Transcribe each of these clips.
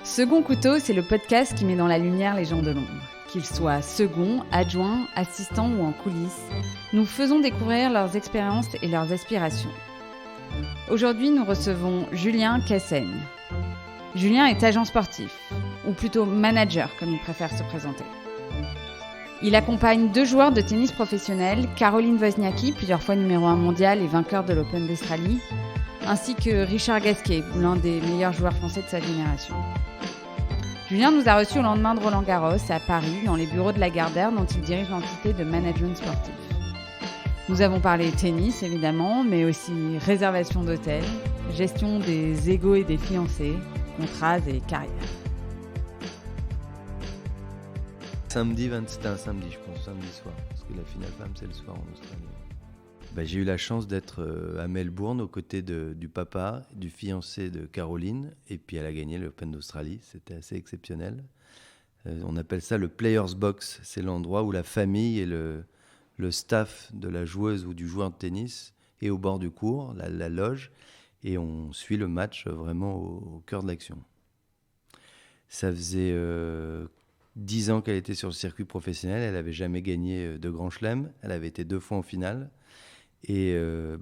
Second Couteau, c'est le podcast qui met dans la lumière les gens de l'ombre. Qu'ils soient seconds, adjoints, assistants ou en coulisses, nous faisons découvrir leurs expériences et leurs aspirations. Aujourd'hui, nous recevons Julien Cassaigne. Julien est agent sportif, ou plutôt manager comme il préfère se présenter. Il accompagne 2 joueurs de tennis professionnels, Caroline Wozniacki, plusieurs fois numéro 1 mondial et vainqueur de l'Open d'Australie, ainsi que Richard Gasquet, l'un des meilleurs joueurs français de sa génération. Julien nous a reçus au lendemain de Roland-Garros à Paris, dans les bureaux de Lagardère, dont il dirige l'entité de management sportif. Nous avons parlé tennis, évidemment, mais aussi réservation d'hôtels, gestion des égos et des fiancés, contrats et carrière. C'était un samedi, je pense, samedi soir, parce que la finale femme, c'est le soir en Australie. J'ai eu la chance d'être à Melbourne aux côtés du papa, du fiancé de Caroline, et puis elle a gagné l'Open d'Australie, c'était assez exceptionnel. On appelle ça le Players Box, c'est l'endroit où la famille et le staff de la joueuse ou du joueur de tennis est au bord du court, la loge, et on suit le match vraiment au cœur de l'action. Ça faisait 10 ans qu'elle était sur le circuit professionnel, elle n'avait jamais gagné de Grand Chelem, elle avait été 2 fois en finale. Et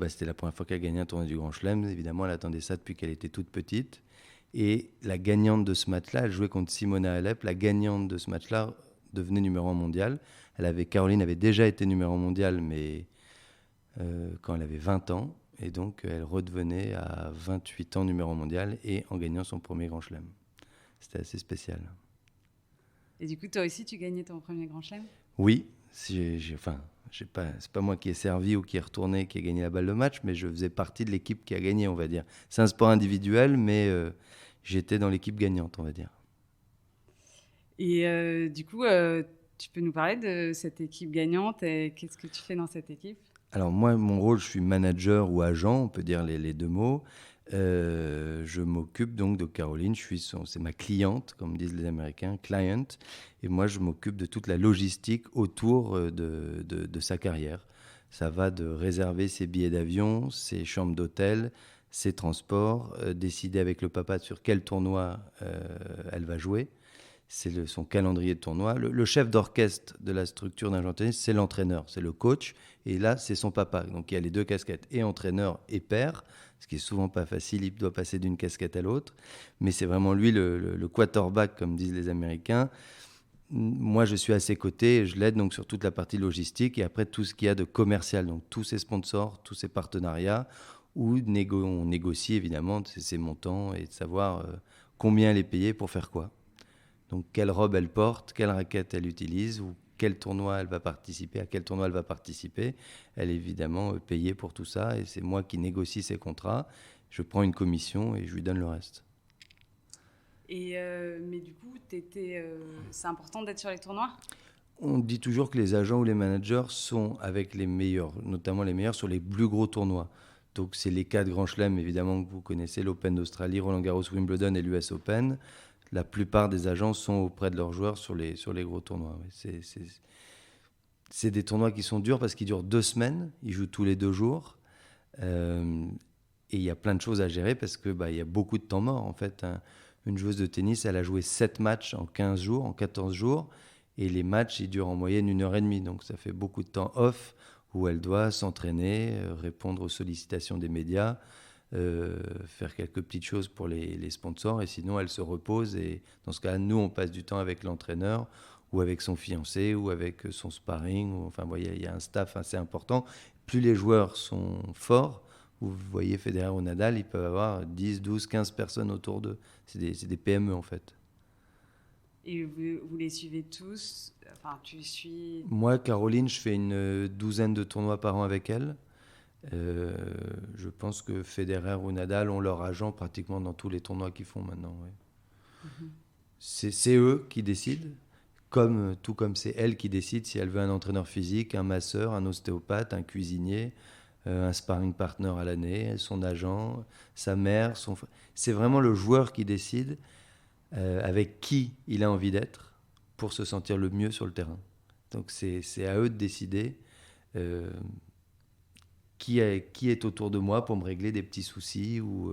c'était la première fois qu'elle gagnait un tournoi du Grand Chelem. Évidemment, elle attendait ça depuis qu'elle était toute petite. Et la gagnante de ce match-là, elle jouait contre Simona Halep. La gagnante de ce match-là devenait numéro 1 mondial. Caroline avait déjà été numéro 1 mondial, mais quand elle avait 20 ans. Et donc, elle redevenait à 28 ans numéro 1 mondial et en gagnant son premier Grand Chelem. C'était assez spécial. Et du coup, toi aussi, tu gagnais ton premier Grand Chelem ? Oui, c'est pas moi qui ai servi ou qui est retourné, qui a gagné la balle de match, mais je faisais partie de l'équipe qui a gagné, on va dire. C'est un sport individuel, mais j'étais dans l'équipe gagnante, on va dire. Et du coup, tu peux nous parler de cette équipe gagnante et qu'est-ce que tu fais dans cette équipe ? Alors moi, mon rôle, je suis manager ou agent, on peut dire les 2 mots. Je m'occupe donc de Caroline, c'est ma cliente, comme disent les Américains, client, et moi je m'occupe de toute la logistique autour de sa carrière. Ça va de réserver ses billets d'avion, ses chambres d'hôtel, ses transports, décider avec le papa sur quel tournoi elle va jouer. C'est son calendrier de tournoi. Le chef d'orchestre de la structure d'un joueur de tennis, c'est l'entraîneur, c'est le coach. Et là, c'est son papa. Donc, il y a les 2 casquettes, et entraîneur et père, ce qui est souvent pas facile. Il doit passer d'une casquette à l'autre. Mais c'est vraiment lui le quarterback, comme disent les Américains. Moi, je suis à ses côtés et je l'aide donc sur toute la partie logistique et après tout ce qu'il y a de commercial, donc tous ses sponsors, tous ses partenariats, où on négocie évidemment ses montants et de savoir combien elle est payée pour faire quoi. Donc, quelle robe elle porte, quelle raquette elle utilise, ou quel tournoi elle va participer, à quel tournoi elle va participer. Elle est évidemment payée pour tout ça, et c'est moi qui négocie ses contrats. Je prends une commission et je lui donne le reste. Mais du coup, c'est important d'être sur les tournois ? On dit toujours que les agents ou les managers sont avec les meilleurs, notamment les meilleurs sur les plus gros tournois. Donc, c'est les 4 grands chelems, évidemment, que vous connaissez, l'Open d'Australie, Roland-Garros, Wimbledon et l'US Open. La plupart des agents sont auprès de leurs joueurs sur les gros tournois. C'est des tournois qui sont durs parce qu'ils durent 2 semaines. Ils jouent tous les 2 jours. Et il y a plein de choses à gérer parce que y a beaucoup de temps mort. En fait, une joueuse de tennis, elle a joué 7 matchs en 15 jours, en 14 jours. Et les matchs, ils durent en moyenne 1h30. Donc ça fait beaucoup de temps off où elle doit s'entraîner, répondre aux sollicitations des médias, faire quelques petites choses pour les sponsors, et sinon elle se repose. Et dans ce cas, nous on passe du temps avec l'entraîneur ou avec son fiancé ou avec son sparring, il y a un staff assez important. Plus les joueurs sont forts, vous voyez Federer ou Nadal, ils peuvent avoir 10, 12, 15 personnes autour d'eux. C'est des PME en fait. Et vous les suivez tous ? Enfin, tu suis... Moi, Caroline, je fais une 12aine de tournois par an avec elle. Je pense que Federer ou Nadal ont leur agent pratiquement dans tous les tournois qu'ils font maintenant. Ouais. Mm-hmm. C'est eux qui décident, tout comme c'est elle qui décide si elle veut un entraîneur physique, un masseur, un ostéopathe, un cuisinier, un sparring partner à l'année, son agent, sa mère, c'est vraiment le joueur qui décide avec qui il a envie d'être pour se sentir le mieux sur le terrain. Donc c'est à eux de décider qui est autour de moi pour me régler des petits soucis ou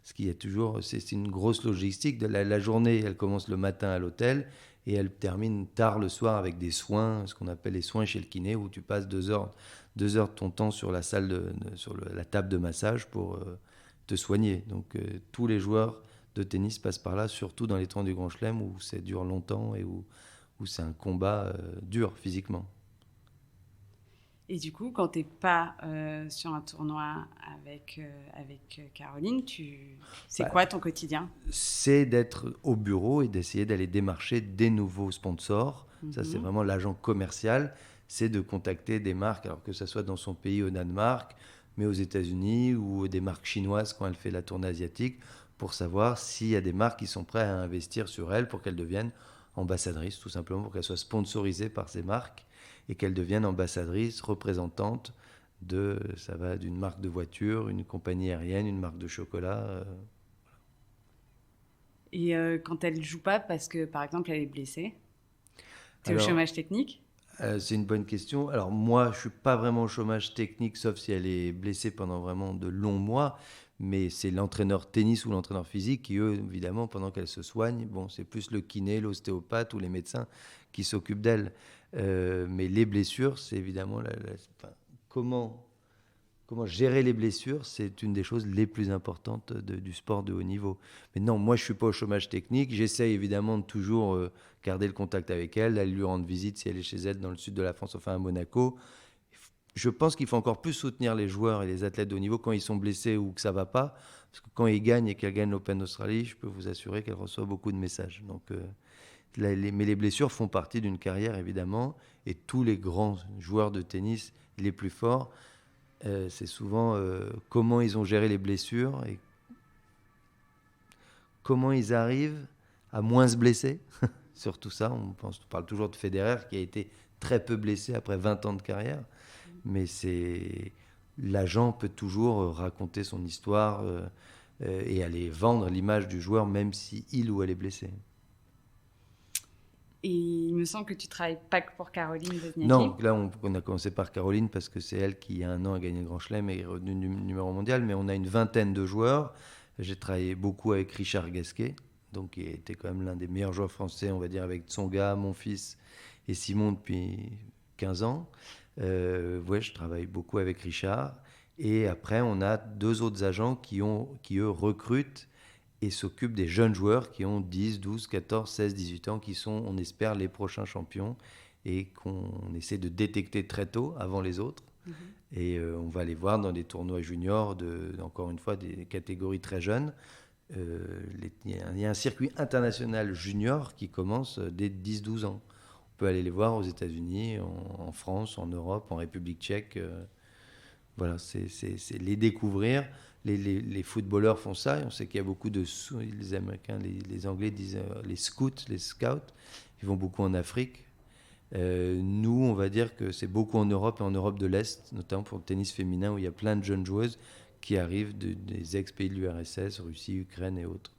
ce qu'il y a toujours, c'est une grosse logistique. La journée, elle commence le matin à l'hôtel et elle termine tard le soir avec des soins, ce qu'on appelle les soins chez le kiné, où tu passes 2 heures de ton temps sur la la table de massage pour te soigner. Donc tous les joueurs de tennis passent par là, surtout dans les tournois du Grand Chelem où ça dure longtemps et où c'est un combat dur physiquement. Et du coup, quand tu n'es pas sur un tournoi avec Caroline, c'est quoi ton quotidien ? C'est d'être au bureau et d'essayer d'aller démarcher des nouveaux sponsors. Ça, c'est vraiment l'agent commercial. C'est de contacter des marques, alors que ce soit dans son pays, au Danemark, mais aux États-Unis, ou des marques chinoises quand elle fait la tournée asiatique, pour savoir s'il y a des marques qui sont prêtes à investir sur elle pour qu'elle devienne ambassadrice, tout simplement, pour qu'elle soit sponsorisée par ces marques et qu'elle devienne ambassadrice, représentante ça va d'une marque de voiture, une compagnie aérienne, une marque de chocolat. Et quand elle ne joue pas parce que, par exemple, elle est blessée, tu es au Alors, chômage technique ? C'est une bonne question. Alors moi, je ne suis pas vraiment au chômage technique, sauf si elle est blessée pendant vraiment de longs mois. Mais c'est l'entraîneur tennis ou l'entraîneur physique qui, eux, évidemment, pendant qu'elle se soigne, bon, c'est plus le kiné, l'ostéopathe ou les médecins qui s'occupent d'elle. Mais les blessures, c'est évidemment comment gérer les blessures, c'est une des choses les plus importantes du sport de haut niveau. Mais non, moi, je ne suis pas au chômage technique. J'essaye évidemment de toujours garder le contact avec elle, d'aller lui rendre visite si elle est chez elle dans le sud de la France, enfin à Monaco. Je pense qu'il faut encore plus soutenir les joueurs et les athlètes de haut niveau quand ils sont blessés ou que ça ne va pas. Parce que quand ils gagnent et qu'elle gagne l'Open d'Australie, je peux vous assurer qu'elle reçoit beaucoup de messages. Donc, mais les blessures font partie d'une carrière, évidemment. Et tous les grands joueurs de tennis, les plus forts, c'est souvent comment ils ont géré les blessures et comment ils arrivent à moins se blesser. Surtout ça, on parle toujours de Federer qui a été très peu blessé après 20 ans de carrière. Mais l'agent peut toujours raconter son histoire et aller vendre l'image du joueur même si il ou elle est blessé. Et il me semble que tu ne travailles pas que pour Caroline Wozniacki. Non, là on a commencé par Caroline parce que c'est elle qui, il y a un an, a gagné le Grand Chelem et est revenue numéro mondial. Mais on a une vingtaine de joueurs. J'ai travaillé beaucoup avec Richard Gasquet, donc qui était quand même l'un des meilleurs joueurs français, on va dire, avec Tsonga, mon fils et Simon depuis 15 ans. Je travaille beaucoup avec Richard. Et après, on a 2 autres agents qui eux, recrutent et s'occupent des jeunes joueurs qui ont 10, 12, 14, 16, 18 ans, qui sont, on espère, les prochains champions et qu'on essaie de détecter très tôt, avant les autres. Et on va les voir dans des tournois juniors, encore une fois, des catégories très jeunes. Il y a un circuit international junior qui commence dès 10-12 ans. On peut aller les voir aux États-Unis, en France, en Europe, en République tchèque. Voilà, c'est les découvrir. Les footballeurs font ça. Et on sait qu'il y a beaucoup les Américains, les Anglais disent les scouts. Ils vont beaucoup en Afrique. Nous, on va dire que c'est beaucoup en Europe et en Europe de l'Est, notamment pour le tennis féminin, où il y a plein de jeunes joueuses qui arrivent des ex-pays de l'URSS, Russie, Ukraine et autres.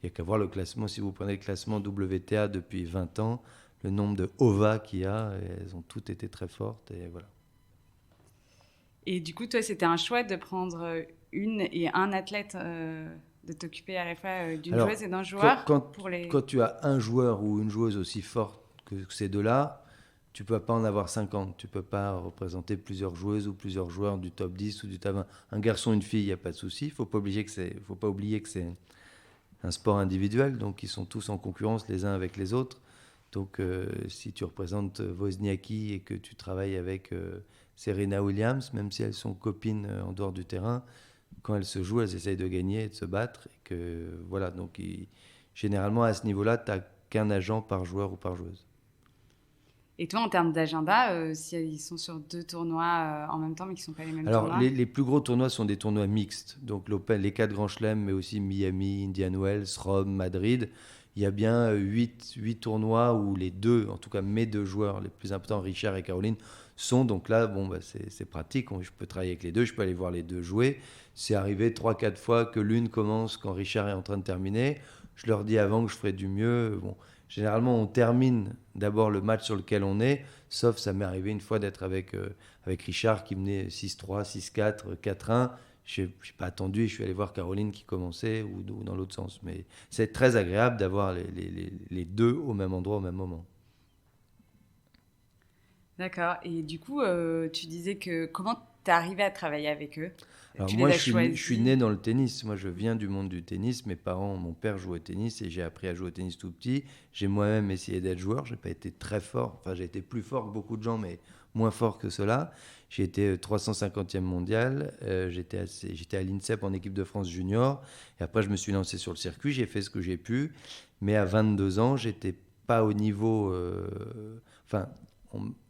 Il n'y a qu'à voir le classement. Si vous prenez le classement WTA depuis 20 ans, le nombre de OVA qu'il y a, elles ont toutes été très fortes. Et voilà. Et du coup, toi, c'était un choix de prendre une et un athlète, de t'occuper à la fois d'une joueuse et d'un joueur quand tu as un joueur ou une joueuse aussi forte que ces deux-là, tu ne peux pas en avoir 50. Tu ne peux pas représenter plusieurs joueuses ou plusieurs joueurs du top 10 ou du top 20. Un garçon, une fille, il n'y a pas de souci. Il ne faut pas oublier que c'est un sport individuel, donc ils sont tous en concurrence les uns avec les autres. Donc si tu représentes Wozniacki et que tu travailles avec Serena Williams, même si elles sont copines en dehors du terrain, quand elles se jouent, elles essayent de gagner et de se battre. Et que, voilà, donc généralement à ce niveau-là, tu n'as qu'un agent par joueur ou par joueuse. Et toi, en termes d'agenda, s'ils sont sur 2 tournois en même temps, mais qui ne sont pas les mêmes tournois? Alors, les plus gros tournois sont des tournois mixtes. Donc, les 4 grands chelems, mais aussi Miami, Indian Wells, Rome, Madrid. Il y a bien 8 tournois où les deux, en tout cas mes 2 joueurs les plus importants, Richard et Caroline, sont. Donc là, c'est pratique. Je peux travailler avec les 2, je peux aller voir les 2 jouer. C'est arrivé 3-4 fois que l'une commence quand Richard est en train de terminer. Je leur dis avant que je ferai du mieux. Bon, généralement, on termine d'abord le match sur lequel on est, sauf ça m'est arrivé une fois d'être avec Richard qui menait 6-3, 6-4, 4-1. Je n'ai pas attendu et je suis allé voir Caroline qui commençait ou dans l'autre sens. Mais c'est très agréable d'avoir les deux au même endroit au même moment. D'accord. Et du coup, tu disais que comment tu es arrivé à travailler avec eux? Alors Tu moi, les as je suis choisis? né dans le tennis. Moi, je viens du monde du tennis. Mes parents, mon père jouait au tennis et j'ai appris à jouer au tennis tout petit. J'ai moi-même essayé d'être joueur. J'ai pas été très fort. Enfin, j'ai été plus fort que beaucoup de gens, mais moins fort que cela. J'ai été 350e mondial. J'étais à l'INSEP en équipe de France junior. Et après, je me suis lancé sur le circuit. J'ai fait ce que j'ai pu. Mais à 22 ans, j'étais pas au niveau. Enfin,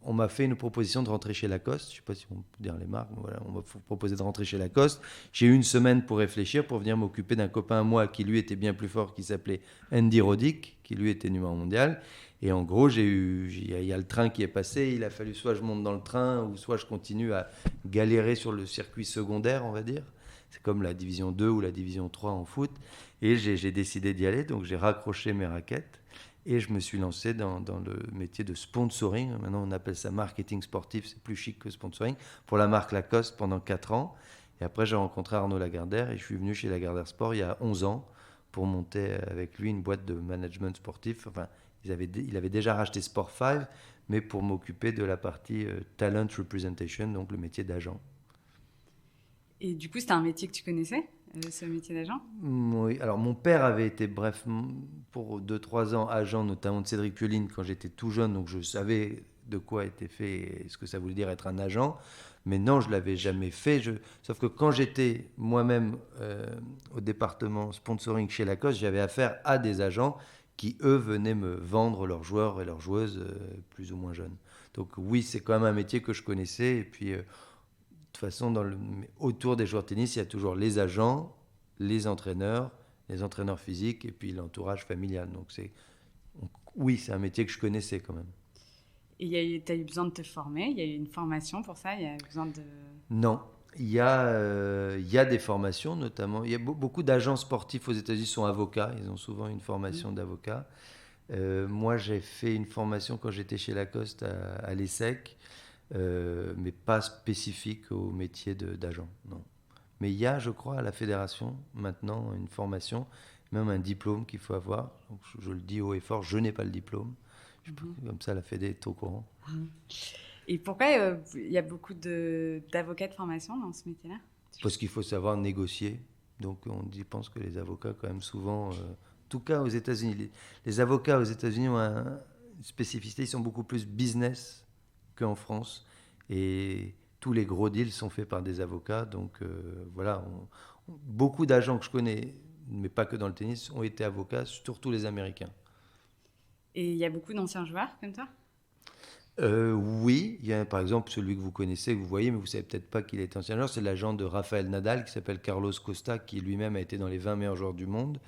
on m'a fait une proposition de rentrer chez Lacoste. Je ne sais pas si on peut dire les marques. Voilà, on m'a proposé de rentrer chez Lacoste. J'ai eu une semaine pour réfléchir, pour venir m'occuper d'un copain à moi qui lui était bien plus fort, qui s'appelait Andy Roddick, qui lui était numéro mondial. Et en gros, il y a le train qui est passé. Il a fallu soit je monte dans le train, ou soit je continue à galérer sur le circuit secondaire, on va dire. C'est comme la division 2 ou la division 3 en foot. Et j'ai décidé d'y aller. Donc j'ai raccroché mes raquettes. Et je me suis lancé dans le métier de sponsoring. Maintenant, on appelle ça marketing sportif. C'est plus chic que sponsoring. Pour la marque Lacoste pendant 4 ans. Et après, j'ai rencontré Arnaud Lagardère et je suis venu chez Lagardère Sport il y a 11 ans pour monter avec lui une boîte de management sportif. Enfin, il avait déjà racheté Sport 5, mais pour m'occuper de la partie talent representation, donc le métier d'agent. Et du coup, c'était un métier que tu connaissais, ce métier d'agent? Oui, alors mon père avait été, bref, pour 2-3 ans, agent notamment de Cédric Pioline quand j'étais tout jeune, donc je savais de quoi était fait et ce que ça voulait dire être un agent. Mais non, je ne l'avais jamais fait. Sauf que quand j'étais moi-même au département sponsoring chez Lacoste, j'avais affaire à des agents qui, eux, venaient me vendre leurs joueurs et leurs joueuses plus ou moins jeunes. Donc oui, c'est quand même un métier que je connaissais. Et puis, de toute façon, autour des joueurs de tennis, il y a toujours les agents, les entraîneurs physiques et puis l'entourage familial. Donc oui, c'est un métier que je connaissais quand même. Et tu as eu besoin de te former? Il y a eu une formation pour ça? Il y a eu besoin de... Non, il y a des formations, notamment. Il y a beaucoup d'agents sportifs aux États-Unis sont avocats. Ils ont souvent une formation d'avocat. Moi, j'ai fait une formation quand j'étais chez Lacoste à l'ESSEC, mais pas spécifique au métier d'agent. Non. Mais il y a, je crois, à la fédération maintenant une formation, même un diplôme qu'il faut avoir. Donc, je le dis haut et fort, je n'ai pas le diplôme. Comme ça, la Fédé est au courant. Et pourquoi il y a beaucoup d'avocats de formation dans ce métier-là? Parce qu'il faut savoir négocier. Donc pense que les avocats, quand même, souvent, en tout cas aux États-Unis, les avocats aux États-Unis ont une spécificité, ils sont beaucoup plus business qu'en France. Et tous les gros deals sont faits par des avocats. Donc voilà, beaucoup d'agents que je connais, mais pas que dans le tennis, ont été avocats, surtout les Américains. Et il y a beaucoup d'anciens joueurs comme toi? Oui, il y a par exemple celui que vous connaissez, que vous voyez, mais vous ne savez peut-être pas qu'il est ancien joueur, c'est l'agent de Rafael Nadal qui s'appelle Carlos Costa, qui lui-même a été dans les 20 meilleurs joueurs du monde.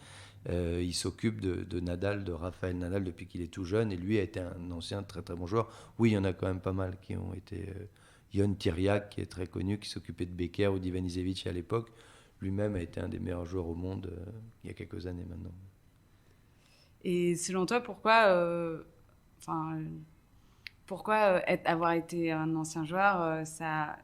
Il s'occupe de Nadal, de Rafael Nadal depuis qu'il est tout jeune, et lui a été un ancien très très bon joueur. Oui, il y en a quand même pas mal qui ont été... Ion Tiriac, qui est très connu, qui s'occupait de Becker ou d'Ivanisevic à l'époque, lui-même a été un des meilleurs joueurs au monde il y a quelques années maintenant. Et selon toi, pourquoi avoir été un ancien joueur, ça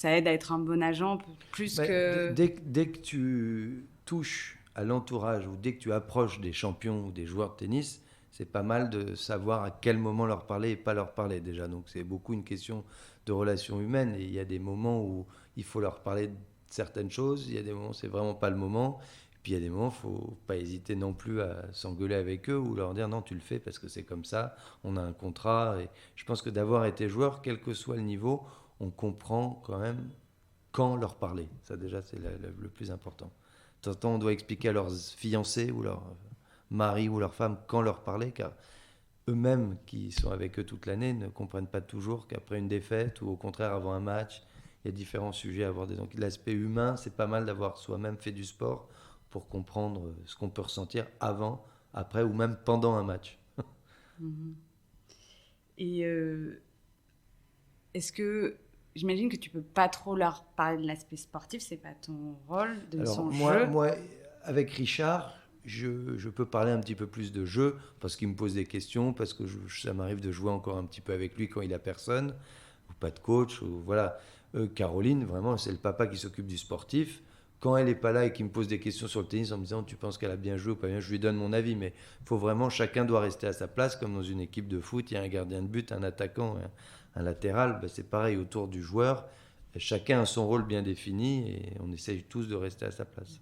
aide à être un bon agent plus que... Dès que tu touches à l'entourage ou dès que tu approches des champions ou des joueurs de tennis, c'est pas mal de savoir à quel moment leur parler et pas leur parler déjà. Donc c'est beaucoup une question de relations humaines et il y a des moments où il faut leur parler de certaines choses, il y a des moments où c'est vraiment pas le moment. Puis il y a des moments, il ne faut pas hésiter non plus à s'engueuler avec eux ou leur dire non, tu le fais parce que c'est comme ça, on a un contrat. Et je pense que d'avoir été joueur, quel que soit le niveau, on comprend quand même quand leur parler. Ça déjà, c'est le plus important. De temps en temps, on doit expliquer à leurs fiancés ou leurs maris ou leurs femmes quand leur parler, car eux-mêmes qui sont avec eux toute l'année ne comprennent pas toujours qu'après une défaite ou au contraire avant un match, il y a différents sujets à aborder. Donc l'aspect humain, c'est pas mal d'avoir soi-même fait du sport pour comprendre ce qu'on peut ressentir avant, après ou même pendant un match. Et est-ce que... J'imagine que tu peux pas trop leur parler de l'aspect sportif, c'est pas ton rôle, de son jeu. Moi, avec Richard, je peux parler un petit peu plus de jeu parce qu'il me pose des questions, parce que ça m'arrive de jouer encore un petit peu avec lui quand il a personne, ou pas de coach, ou voilà. Caroline, vraiment, c'est le papa qui s'occupe du sportif. Quand elle n'est pas là et qu'il me pose des questions sur le tennis en me disant tu penses qu'elle a bien joué ou pas bien, je lui donne mon avis, mais faut vraiment, chacun doit rester à sa place, comme dans une équipe de foot, il y a un gardien de but, un attaquant, un latéral, ben c'est pareil autour du joueur. Chacun a son rôle bien défini et on essaye tous de rester à sa place.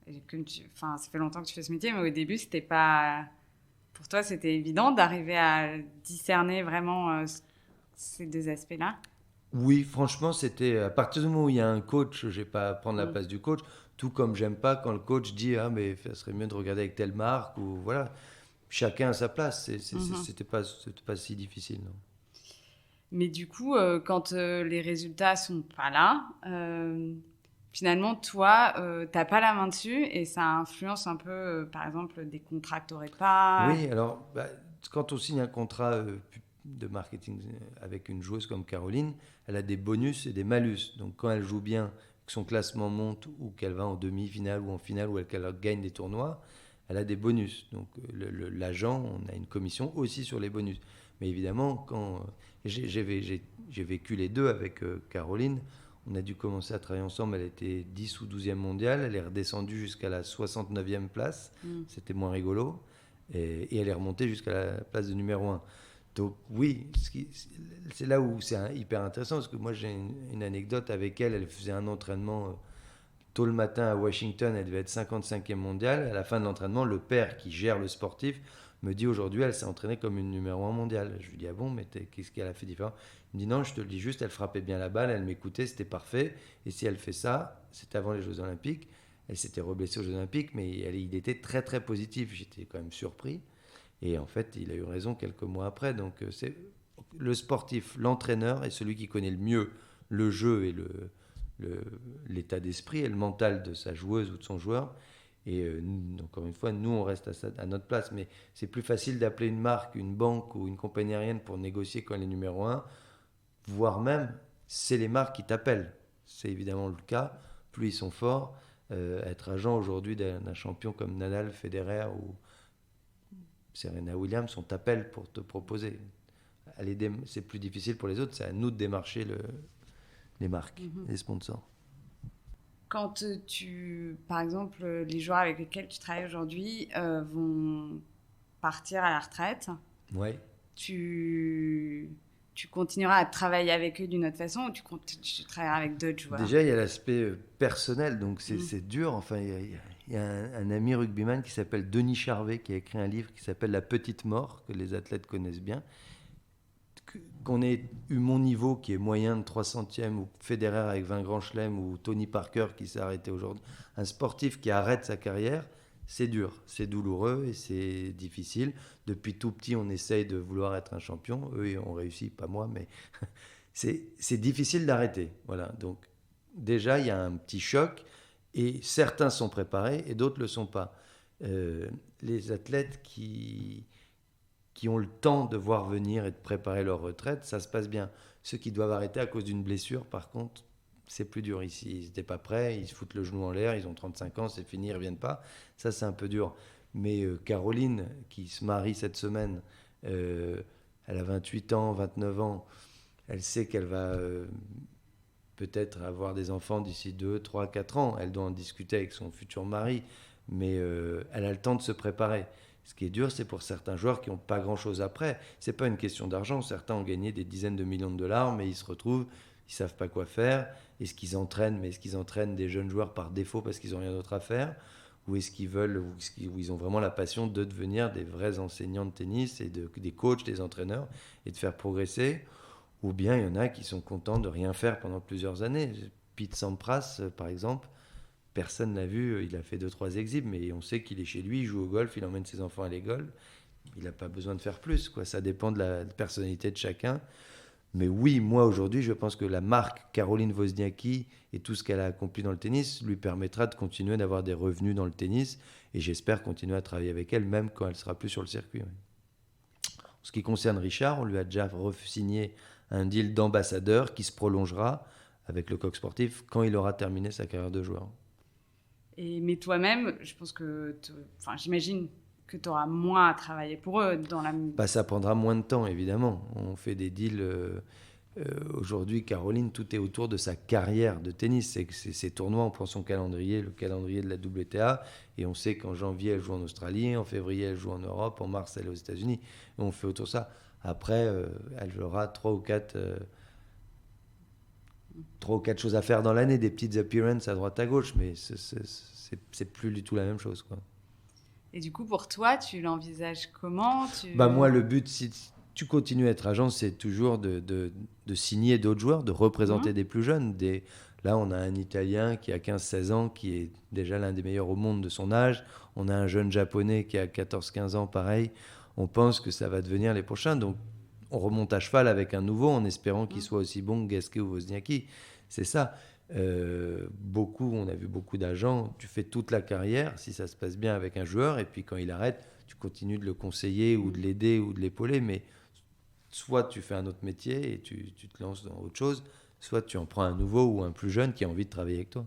Ça fait longtemps que tu fais ce métier, mais au début, c'était pas... Pour toi, c'était évident d'arriver à discerner vraiment ces deux aspects-là? Oui, franchement, c'était à partir du moment où il y a un coach, je n'ai pas à prendre la place du coach, tout comme j'aime pas quand le coach dit ah mais ça serait mieux de regarder avec telle marque ou voilà, chacun a sa place. C'était pas si difficile, non. Mais du coup, quand les résultats sont pas là, finalement, toi, t'as pas la main dessus et ça influence un peu, par exemple, des contrats que t'aurais pas. Oui, alors quand on signe un contrat de marketing avec une joueuse comme Caroline, elle a des bonus et des malus. Donc quand elle joue bien, que son classement monte ou qu'elle va en demi-finale ou en finale ou qu'elle gagne des tournois, elle a des bonus. Donc l'agent, on a une commission aussi sur les bonus. Mais évidemment, quand j'ai vécu les deux avec Caroline, on a dû commencer à travailler ensemble. Elle était 10 ou 12e mondiale. Elle est redescendue jusqu'à la 69e place. C'était moins rigolo. Et elle est remontée jusqu'à la place de numéro 1. Donc oui, c'est là où c'est hyper intéressant. Parce que moi, j'ai une anecdote avec elle. Elle faisait un entraînement tôt le matin à Washington. Elle devait être 55e mondiale. À la fin de l'entraînement, le père qui gère le sportif me dit aujourd'hui, elle s'est entraînée comme une numéro 1 mondiale. Je lui dis, ah bon, mais qu'est-ce qu'elle a fait différent? Il me dit, non, je te le dis juste, elle frappait bien la balle, elle m'écoutait, c'était parfait. Et si elle fait ça, c'était avant les Jeux Olympiques. Elle s'était reblessée aux Jeux Olympiques, mais il était très, très positif. J'étais quand même surpris. Et en fait, il a eu raison quelques mois après. Donc, c'est le sportif, l'entraîneur est celui qui connaît le mieux le jeu et l'état d'esprit et le mental de sa joueuse ou de son joueur. Et encore une fois, nous, on reste à notre place. Mais c'est plus facile d'appeler une marque, une banque ou une compagnie aérienne pour négocier quand elle est numéro 1, voire même, c'est les marques qui t'appellent. C'est évidemment le cas. Plus ils sont forts. Être agent aujourd'hui d'un champion comme Nadal, Federer ou Serena Williams, on t'appelle pour te proposer. C'est plus difficile pour les autres. C'est à nous de démarcher les marques, les sponsors. Quand par exemple, les joueurs avec lesquels tu travailles aujourd'hui vont partir à la retraite, ouais. tu continueras à travailler avec eux d'une autre façon ou tu travailleras avec d'autres joueurs? Déjà, il y a l'aspect personnel, donc c'est dur. Enfin, il y a un ami rugbyman qui s'appelle Denis Charvet qui a écrit un livre qui s'appelle La Petite Mort, que les athlètes connaissent bien. Qu'on ait eu mon niveau qui est moyen de 300e ou Federer avec 20 grands chelems ou Tony Parker qui s'est arrêté aujourd'hui, un sportif qui arrête sa carrière, c'est dur, c'est douloureux et c'est difficile. Depuis tout petit, on essaye de vouloir être un champion. Eux, on réussit, pas moi, mais c'est difficile d'arrêter. Voilà. Donc déjà, il y a un petit choc et certains sont préparés et d'autres ne le sont pas. Les athlètes qui ont le temps de voir venir et de préparer leur retraite, ça se passe bien. Ceux qui doivent arrêter à cause d'une blessure, par contre, c'est plus dur. Ils n'étaient pas prêts, ils se foutent le genou en l'air, ils ont 35 ans, c'est fini, ils ne reviennent pas. Ça, c'est un peu dur. Mais Caroline, qui se marie cette semaine, elle a 28 ans, 29 ans, elle sait qu'elle va peut-être avoir des enfants d'ici 2, 3, 4 ans. Elle doit en discuter avec son futur mari, mais elle a le temps de se préparer. Ce qui est dur, c'est pour certains joueurs qui n'ont pas grand-chose après. Ce n'est pas une question d'argent. Certains ont gagné des dizaines de millions de dollars, mais ils se retrouvent, ils ne savent pas quoi faire. Est-ce qu'ils entraînent, mais est-ce qu'ils entraînent des jeunes joueurs par défaut parce qu'ils n'ont rien d'autre à faire? Ou est-ce qu'ils veulent, ou ils ont vraiment la passion de devenir des vrais enseignants de tennis et des coachs, des entraîneurs, et de faire progresser? Ou bien il y en a qui sont contents de rien faire pendant plusieurs années. Pete Sampras, par exemple, personne l'a vu, il a fait 2-3 exhibs, mais on sait qu'il est chez lui, il joue au golf, il emmène ses enfants à l'école. Il n'a pas besoin de faire plus, quoi. Ça dépend de la personnalité de chacun. Mais oui, moi aujourd'hui, je pense que la marque Caroline Wozniacki et tout ce qu'elle a accompli dans le tennis lui permettra de continuer d'avoir des revenus dans le tennis. Et j'espère continuer à travailler avec elle, même quand elle sera plus sur le circuit. En ce qui concerne Richard, on lui a déjà re-signé un deal d'ambassadeur qui se prolongera avec le Coq Sportif quand il aura terminé sa carrière de joueur. Mais toi-même, je pense que, j'imagine que tu auras moins à travailler pour eux dans la... Ça prendra moins de temps, évidemment. On fait des deals. Aujourd'hui, Caroline, tout est autour de sa carrière de tennis. Ces tournois, on prend son calendrier, le calendrier de la WTA, et on sait qu'en janvier, elle joue en Australie, en février, elle joue en Europe, en mars, elle est aux États-Unis. Et on fait autour de ça. Après, elle aura 3 ou 4 choses à faire dans l'année, des petites appearances à droite à gauche, mais c'est plus du tout la même chose, quoi. Et du coup, pour toi, tu l'envisages comment? Moi, le but, si tu continues à être agent, c'est toujours de signer d'autres joueurs, de représenter des plus jeunes. Là, on a un Italien qui a 15-16 ans, qui est déjà l'un des meilleurs au monde de son âge. On a un jeune Japonais qui a 14-15 ans, pareil. On pense que ça va devenir les prochains. Donc, on remonte à cheval avec un nouveau en espérant qu'il soit aussi bon que Gasquet ou Wozniacki. C'est ça. On a vu beaucoup d'agents, tu fais toute la carrière, si ça se passe bien avec un joueur, et puis quand il arrête, tu continues de le conseiller ou de l'aider ou de l'épauler, mais soit tu fais un autre métier et tu te lances dans autre chose, soit tu en prends un nouveau ou un plus jeune qui a envie de travailler avec toi.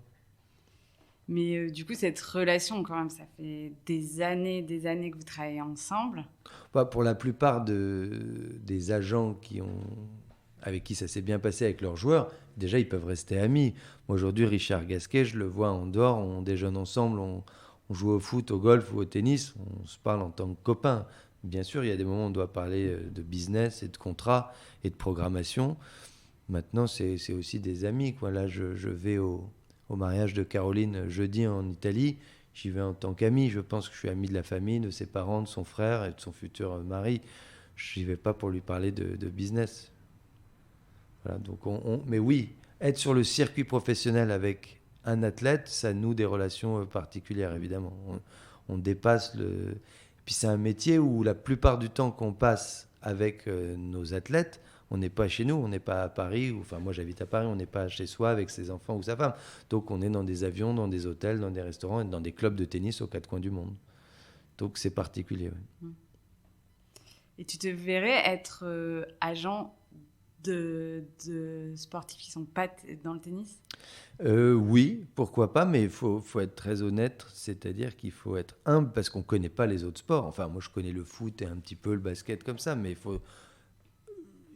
Mais du coup, cette relation, quand même, ça fait des années que vous travaillez ensemble. Pour la plupart des agents avec qui ça s'est bien passé avec leurs joueurs, déjà ils peuvent rester amis. Moi aujourd'hui, Richard Gasquet, je le vois en dehors, on déjeune ensemble, on joue au foot, au golf ou au tennis, on se parle en tant que copains. Bien sûr, il y a des moments où on doit parler de business et de contrat et de programmation. Maintenant, c'est aussi des amis, quoi. Là, je vais au mariage de Caroline jeudi en Italie. J'y vais en tant qu'ami. Je pense que je suis ami de la famille, de ses parents, de son frère et de son futur mari. Je n'y vais pas pour lui parler de business. Voilà, donc mais oui, être sur le circuit professionnel avec un athlète, ça noue des relations particulières, évidemment. On dépasse le... Puis c'est un métier où la plupart du temps qu'on passe avec nos athlètes, on n'est pas chez nous, on n'est pas à Paris, enfin moi j'habite à Paris, on n'est pas chez soi avec ses enfants ou sa femme. Donc on est dans des avions, dans des hôtels, dans des restaurants et dans des clubs de tennis aux 4 coins du monde. Donc c'est particulier. Oui. Et tu te verrais être agent de sportifs qui ne sont pas dans le tennis? Oui, pourquoi pas, mais il faut être très honnête, c'est-à-dire qu'il faut être humble parce qu'on ne connaît pas les autres sports. Enfin, moi je connais le foot et un petit peu le basket comme ça, mais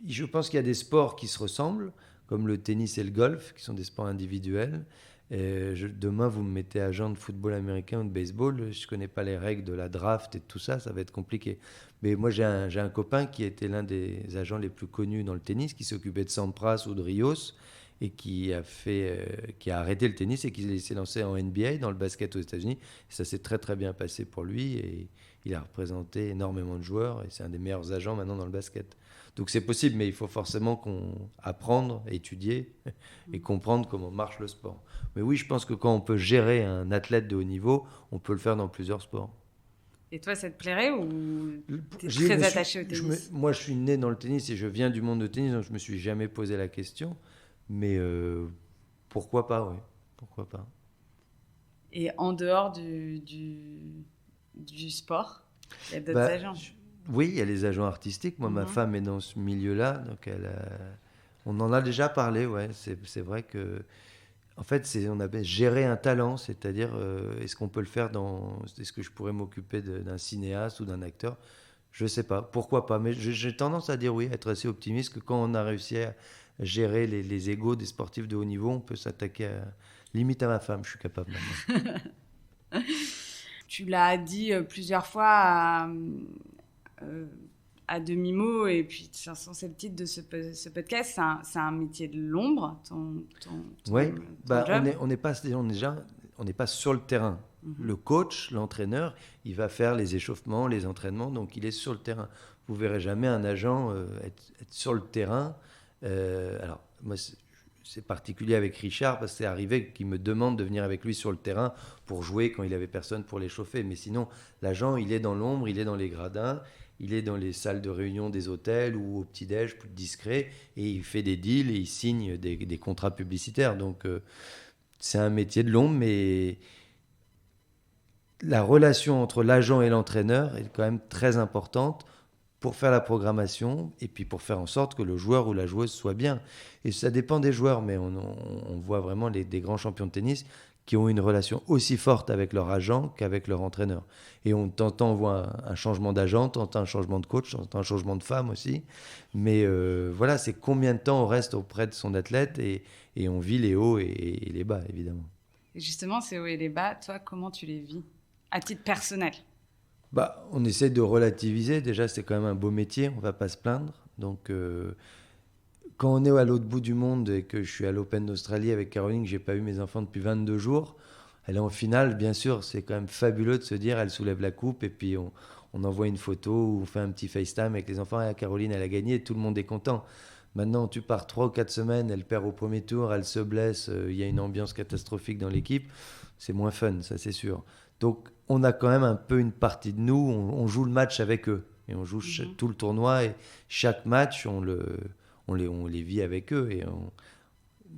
je pense qu'il y a des sports qui se ressemblent, comme le tennis et le golf, qui sont des sports individuels. Demain, vous me mettez agent de football américain ou de baseball, je ne connais pas les règles de la draft et de tout ça, ça va être compliqué. Mais moi, j'ai un copain qui était l'un des agents les plus connus dans le tennis, qui s'occupait de Sampras ou de Rios, et qui a arrêté le tennis et qui s'est lancé en NBA, dans le basket aux États-Unis. Et ça s'est très très bien passé pour lui, et il a représenté énormément de joueurs, et c'est un des meilleurs agents maintenant dans le basket. Donc c'est possible, mais il faut forcément apprendre, étudier et comprendre comment marche le sport. Mais oui, je pense que quand on peut gérer un athlète de haut niveau, on peut le faire dans plusieurs sports. Et toi, ça te plairait ou tu es très attaché au tennis? Moi, je suis né dans le tennis et je viens du monde du tennis, donc je ne me suis jamais posé la question. Mais pourquoi pas, oui. Pourquoi pas. Et en dehors du sport, il y a d'autres agents? Oui, il y a les agents artistiques. Moi, ma femme est dans ce milieu-là, donc on en a déjà parlé. Ouais, c'est vrai que, en fait, on appelle gérer un talent, c'est-à-dire est-ce qu'on peut le faire est-ce que je pourrais m'occuper d'un cinéaste ou d'un acteur? Je ne sais pas, pourquoi pas. Mais j'ai tendance à dire oui, à être assez optimiste que quand on a réussi à gérer les égos des sportifs de haut niveau, on peut s'attaquer limite à ma femme. Je suis capable maintenant. Tu l'as dit plusieurs fois à demi-mot, et puis c'est le titre de ce podcast, c'est un métier de l'ombre, ton oui, job. on n'est pas sur le terrain. Le coach, l'entraîneur, il va faire les échauffements, les entraînements, donc il est sur le terrain. Vous ne verrez jamais un agent être sur le terrain. Alors, moi, c'est particulier avec Richard, parce que c'est arrivé qu'il me demande de venir avec lui sur le terrain pour jouer quand il n'avait personne pour l'échauffer. Mais sinon, l'agent, il est dans l'ombre, il est dans les gradins, il est dans les salles de réunion des hôtels ou au petit-déj, plus discret, et il fait des deals et il signe des contrats publicitaires. Donc, c'est un métier de l'ombre, mais la relation entre l'agent et l'entraîneur est quand même très importante pour faire la programmation et puis pour faire en sorte que le joueur ou la joueuse soit bien. Et ça dépend des joueurs, mais on voit vraiment des grands champions de tennis qui ont une relation aussi forte avec leur agent qu'avec leur entraîneur. Et on voit un changement d'agent, un changement de coach, un changement de femme aussi. Mais voilà, c'est combien de temps on reste auprès de son athlète et on vit les hauts et les bas, évidemment. Et justement, ces hauts et les bas, toi, comment tu les vis à titre personnel? On essaie de relativiser. Déjà, c'est quand même un beau métier, on ne va pas se plaindre. Donc, quand on est à l'autre bout du monde et que je suis à l'Open d'Australie avec Caroline, que je n'ai pas eu mes enfants depuis 22 jours, elle est en finale, bien sûr, c'est quand même fabuleux de se dire, elle soulève la coupe et puis on envoie une photo ou on fait un petit FaceTime avec les enfants. Et Caroline, elle a gagné et tout le monde est content. Maintenant, tu pars 3 ou 4 semaines, elle perd au premier tour, elle se blesse, il y a une ambiance catastrophique dans l'équipe. C'est moins fun, ça c'est sûr. Donc, on a quand même un peu une partie de nous, on joue le match avec eux. Et on joue tout le tournoi et chaque match, on les vit avec eux. Et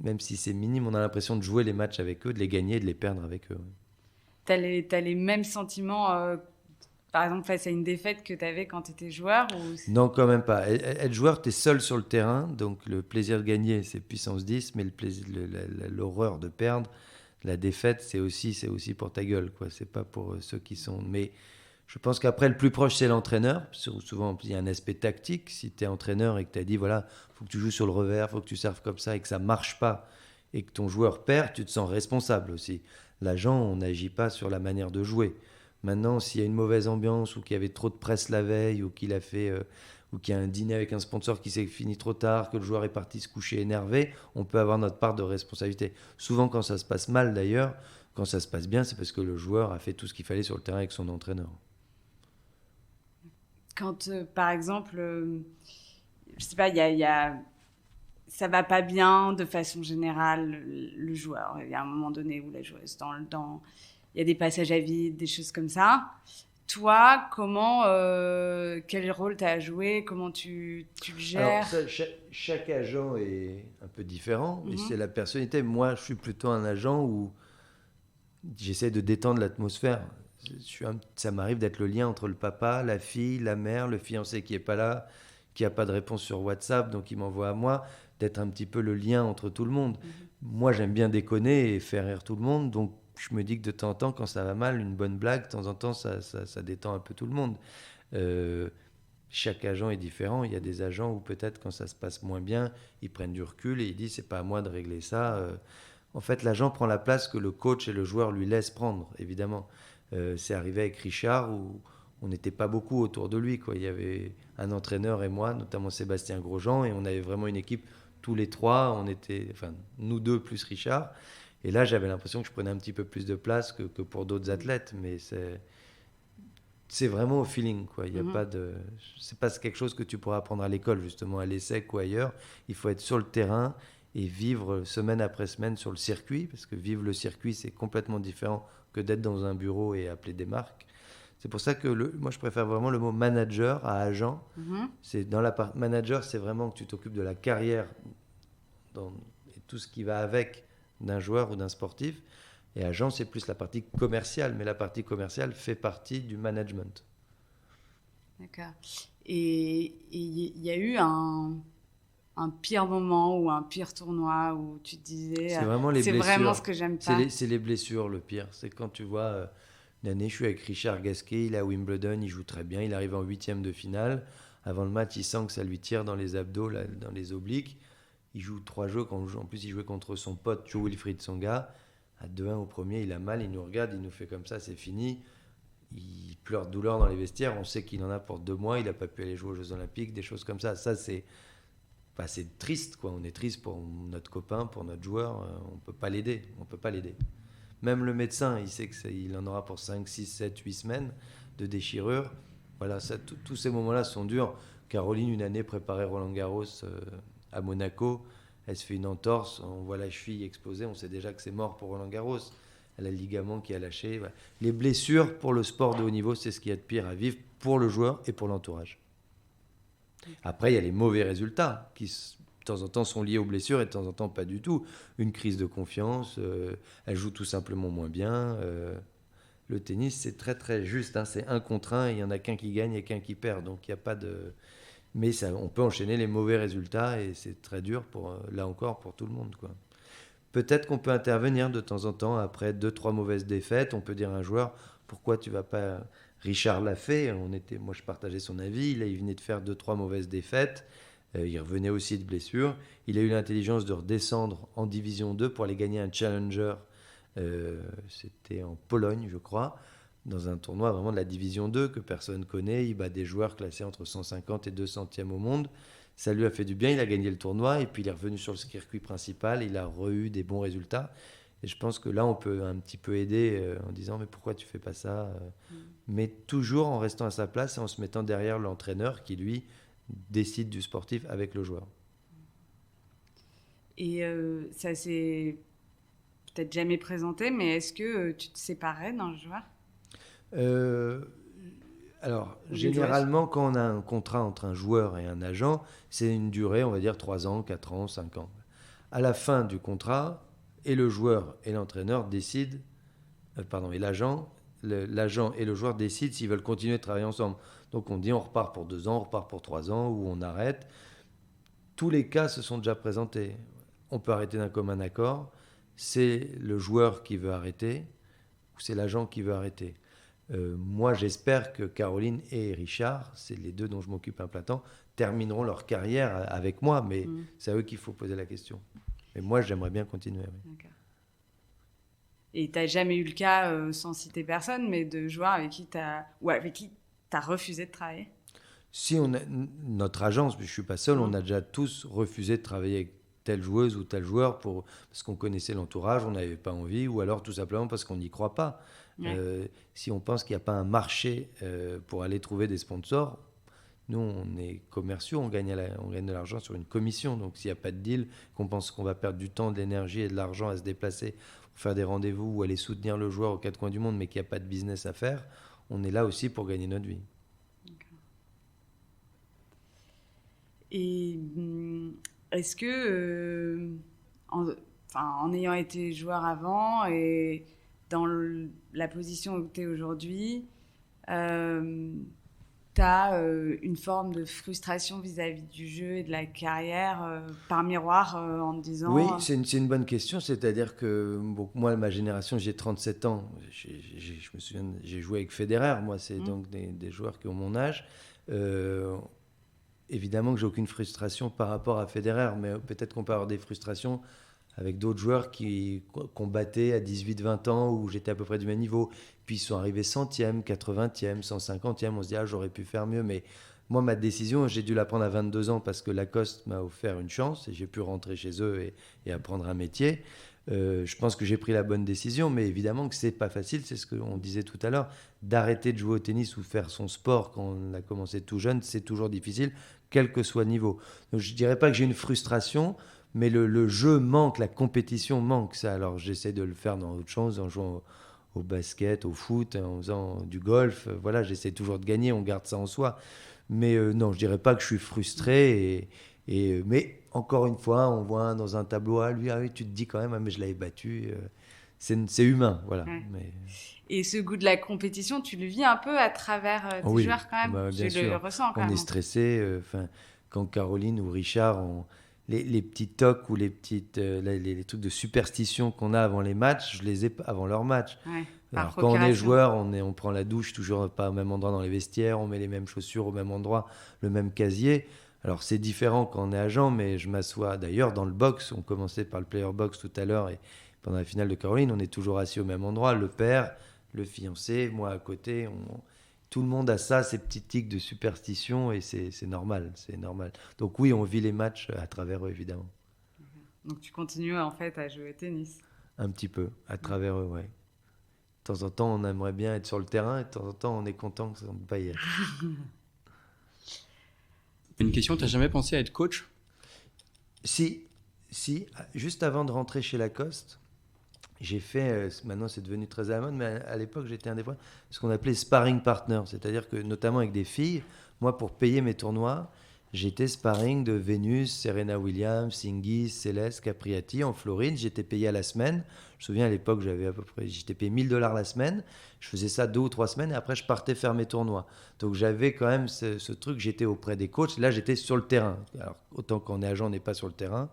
même si c'est minime, on a l'impression de jouer les matchs avec eux, de les gagner et de les perdre avec eux. T'as les mêmes sentiments, par exemple, face à une défaite que tu avais quand tu étais joueur ou... Non, quand même pas. Être joueur, tu es seul sur le terrain, donc le plaisir de gagner, c'est puissance 10, mais l'horreur de perdre, la défaite, c'est aussi pour ta gueule, quoi. C'est pas pour ceux qui sont... Mais je pense qu'après, le plus proche, c'est l'entraîneur. Souvent, il y a un aspect tactique. Si tu es entraîneur et que tu as dit, voilà, il faut que tu joues sur le revers, il faut que tu serves comme ça et que ça marche pas et que ton joueur perd, tu te sens responsable aussi. L'agent, on n'agit pas sur la manière de jouer. Maintenant, s'il y a une mauvaise ambiance ou qu'il y avait trop de presse la veille ou qu'il ou qu'il y a un dîner avec un sponsor qui s'est fini trop tard, que le joueur est parti se coucher énervé, on peut avoir notre part de responsabilité. Souvent, quand ça se passe mal d'ailleurs, quand ça se passe bien, c'est parce que le joueur a fait tout ce qu'il fallait sur le terrain avec son entraîneur. Quand, par exemple, je sais pas, ça va pas bien de façon générale, le joueur. Il y a un moment donné où la joueuse, il y a des passages à vide, des choses comme ça. Toi, quel rôle tu as à jouer? Comment tu le gères? Alors, chaque agent est un peu différent, et c'est la personnalité. Moi, je suis plutôt un agent où j'essaie de détendre l'atmosphère. Ça m'arrive d'être le lien entre le papa, la fille, la mère, le fiancé qui n'est pas là, qui n'a pas de réponse sur WhatsApp, donc il m'envoie à moi, d'être un petit peu le lien entre tout le monde. Moi, j'aime bien déconner et faire rire tout le monde, donc je me dis que de temps en temps, quand ça va mal, une bonne blague, de temps en temps, ça détend un peu tout le monde. Chaque agent est différent. Il y a des agents où peut-être quand ça se passe moins bien, ils prennent du recul et ils disent c'est pas à moi de régler ça. En fait, l'agent prend la place que le coach et le joueur lui laissent prendre, évidemment. C'est arrivé avec Richard où on n'était pas beaucoup autour de lui, quoi. Il y avait un entraîneur et moi, notamment Sébastien Grosjean, et on avait vraiment une équipe tous les trois. On était, enfin, nous deux plus Richard. Et là, j'avais l'impression que je prenais un petit peu plus de place que pour d'autres athlètes, mais c'est vraiment au feeling, quoi. Il y a pas de, c'est pas quelque chose que tu pourras apprendre à l'école, justement, à l'ESSEC ou ailleurs. Il faut être sur le terrain et vivre semaine après semaine sur le circuit, parce que vivre le circuit, c'est complètement différent que d'être dans un bureau et appeler des marques. C'est pour ça que moi, je préfère vraiment le mot manager à agent. C'est dans la part manager, c'est vraiment que tu t'occupes de la carrière et tout ce qui va avec d'un joueur ou d'un sportif. Et agent, c'est plus la partie commerciale, mais la partie commerciale fait partie du management. D'accord. Et il y a eu un pire moment ou un pire tournoi où tu te disais c'est vraiment les blessures. Vraiment ce que j'aime pas. C'est les blessures le pire. C'est quand tu vois une année, je suis avec Richard Gasquet, il est à Wimbledon, il joue très bien, il arrive en 8e de finale. Avant le match, il sent que ça lui tire dans les abdos, là, dans les obliques. Il joue 3 jeux, en plus il jouait contre son pote Joe Wilfried Tsonga. À 2-1 au premier, il a mal, il nous regarde, il nous fait comme ça, c'est fini. Il pleure de douleur dans les vestiaires, on sait qu'il en a pour 2 mois, il n'a pas pu aller jouer aux Jeux Olympiques, des choses comme ça. Ça, c'est triste, quoi. On est triste pour notre copain, pour notre joueur, on ne peut pas l'aider, Même le médecin, il sait qu'il en aura pour 5, 6, 7, 8 semaines de déchirure. Voilà, tous ces moments-là sont durs. Caroline, une année, préparait Roland-Garros à Monaco. Elle se fait une entorse, on voit la cheville exploser, on sait déjà que c'est mort pour Roland-Garros. Elle a le ligament qui a lâché. Voilà. Les blessures pour le sport de haut niveau, c'est ce qu'il y a de pire à vivre pour le joueur et pour l'entourage. Après, il y a les mauvais résultats qui, de temps en temps, sont liés aux blessures et de temps en temps, pas du tout. Une crise de confiance, elle joue tout simplement moins bien. Le tennis, c'est très très juste, hein, c'est 1 contre 1, il n'y en a qu'un qui gagne et qu'un qui perd. Donc, il n'y a pas de... Mais on peut enchaîner les mauvais résultats et c'est très dur, là encore, pour tout le monde, quoi. peut-être qu'on peut intervenir de temps en temps après 2-3 mauvaises défaites. On peut dire à un joueur, pourquoi tu vas pas... Richard l'a fait, moi je partageais son avis, il venait de faire 2-3 mauvaises défaites, il revenait aussi de blessure. Il a eu l'intelligence de redescendre en Division 2 pour aller gagner un Challenger, c'était en Pologne je crois, dans un tournoi vraiment de la Division 2 que personne connaît. Il bat des joueurs classés entre 150 et 200e au monde. Ça lui a fait du bien, il a gagné le tournoi et puis il est revenu sur le circuit principal, il a eu des bons résultats. Et je pense que là, on peut un petit peu aider en disant mais pourquoi tu fais pas ça Mais toujours en restant à sa place et en se mettant derrière l'entraîneur qui, lui, décide du sportif avec le joueur. Et ça s'est peut-être jamais présenté, mais est-ce que tu te séparais d'un joueur ? Alors, généralement, quand on a un contrat entre un joueur et un agent, c'est une durée, on va dire 3 ans, 4 ans, 5 ans. À la fin du contrat, et le joueur et l'entraîneur décident, et l'agent et le joueur décident s'ils veulent continuer de travailler ensemble. Donc on dit on repart pour 2 ans, on repart pour 3 ans, ou on arrête. Tous les cas se sont déjà présentés. On peut arrêter d'un commun accord. C'est le joueur qui veut arrêter, ou c'est l'agent qui veut arrêter. Moi, j'espère que Caroline et Richard, c'est les deux dont je m'occupe un plein temps, termineront leur carrière avec moi, mais c'est à eux qu'il faut poser la question. Et moi, j'aimerais bien continuer. Oui. D'accord. Et tu n'as jamais eu le cas, sans citer personne, mais de joueurs avec qui tu as refusé de travailler ? Si notre agence, je ne suis pas seul, on a déjà tous refusé de travailler avec telle joueuse ou tel joueur parce qu'on connaissait l'entourage, on n'avait pas envie, ou alors tout simplement parce qu'on n'y croit pas. Ouais. Si on pense qu'il n'y a pas un marché pour aller trouver des sponsors, nous, on est commerciaux, on gagne de l'argent sur une commission. Donc, s'il n'y a pas de deal, qu'on pense qu'on va perdre du temps, de l'énergie et de l'argent à se déplacer pour faire des rendez-vous ou aller soutenir le joueur aux 4 coins du monde, mais qu'il n'y a pas de business à faire, on est là aussi pour gagner notre vie. D'accord. Et est-ce que, en ayant été joueur avant et dans la position où tu es aujourd'hui, tu as une forme de frustration vis-à-vis du jeu et de la carrière par miroir en te disant... Oui, c'est une bonne question. C'est-à-dire que moi, ma génération, j'ai 37 ans. Je me souviens, j'ai joué avec Federer. Moi, c'est donc des joueurs qui ont mon âge. Évidemment que j'ai aucune frustration par rapport à Federer, mais peut-être qu'on peut avoir des frustrations avec d'autres joueurs qui combattaient à 18-20 ans où j'étais à peu près du même niveau. Puis ils sont arrivés 100e, 80e, 150e. On se dit, j'aurais pu faire mieux. Mais moi, ma décision, j'ai dû la prendre à 22 ans parce que Lacoste m'a offert une chance et j'ai pu rentrer chez eux et apprendre un métier. Je pense que j'ai pris la bonne décision, mais évidemment que c'est pas facile. C'est ce qu'on disait tout à l'heure. D'arrêter de jouer au tennis ou faire son sport quand on a commencé tout jeune, c'est toujours difficile, quel que soit le niveau. Donc, je dirais pas que j'ai une frustration, mais le jeu manque, la compétition manque. Ça. Alors j'essaie de le faire dans autre chose, en jouant au basket, au foot, en faisant du golf. Voilà, j'essaie toujours de gagner, on garde ça en soi. Mais non, je dirais pas que je suis frustré. Mais encore une fois, on voit dans un tableau, lui, oui, tu te dis quand même, mais je l'avais battu. C'est humain, voilà. Ouais. Mais... Et ce goût de la compétition, tu le vis un peu à travers tes joueurs quand même. Bah, bien sûr. Le ressens quand même. On est stressé. Quand Caroline ou Richard les petits tocs ou les trucs de superstition qu'on a avant les matchs, je les ai avant leur match. Ouais, alors quand on est joueur, on prend la douche toujours pas au même endroit dans les vestiaires, on met les mêmes chaussures au même endroit, le même casier. Alors c'est différent quand on est agent, mais je m'assois d'ailleurs dans le box. On commençait par le player box tout à l'heure et pendant la finale de Caroline, on est toujours assis au même endroit. Le père, le fiancé, moi à côté, tout le monde a ça, ces petits tics de superstition et c'est normal, c'est normal. Donc oui, on vit les matchs à travers eux, évidemment. Donc tu continues en fait à jouer au tennis ? Un petit peu, à travers eux, ouais. De temps en temps, on aimerait bien être sur le terrain et de temps en temps, on est content que ça ne peut pas y être. Une question, tu n'as jamais pensé à être coach ? Si, juste avant de rentrer chez Lacoste, j'ai fait, maintenant c'est devenu très à la mode, mais à l'époque j'étais un des fois, ce qu'on appelait sparring partner, c'est-à-dire que notamment avec des filles, moi pour payer mes tournois, j'étais sparring de Vénus, Serena Williams, Hingis, Céleste, Capriati en Floride, j'étais payé à la semaine. Je me souviens à l'époque j'étais payé $1000 la semaine, je faisais ça 2 ou 3 semaines et après je partais faire mes tournois. Donc j'avais quand même ce truc, j'étais auprès des coachs, là j'étais sur le terrain. Alors autant qu'on est agent, on n'est pas sur le terrain.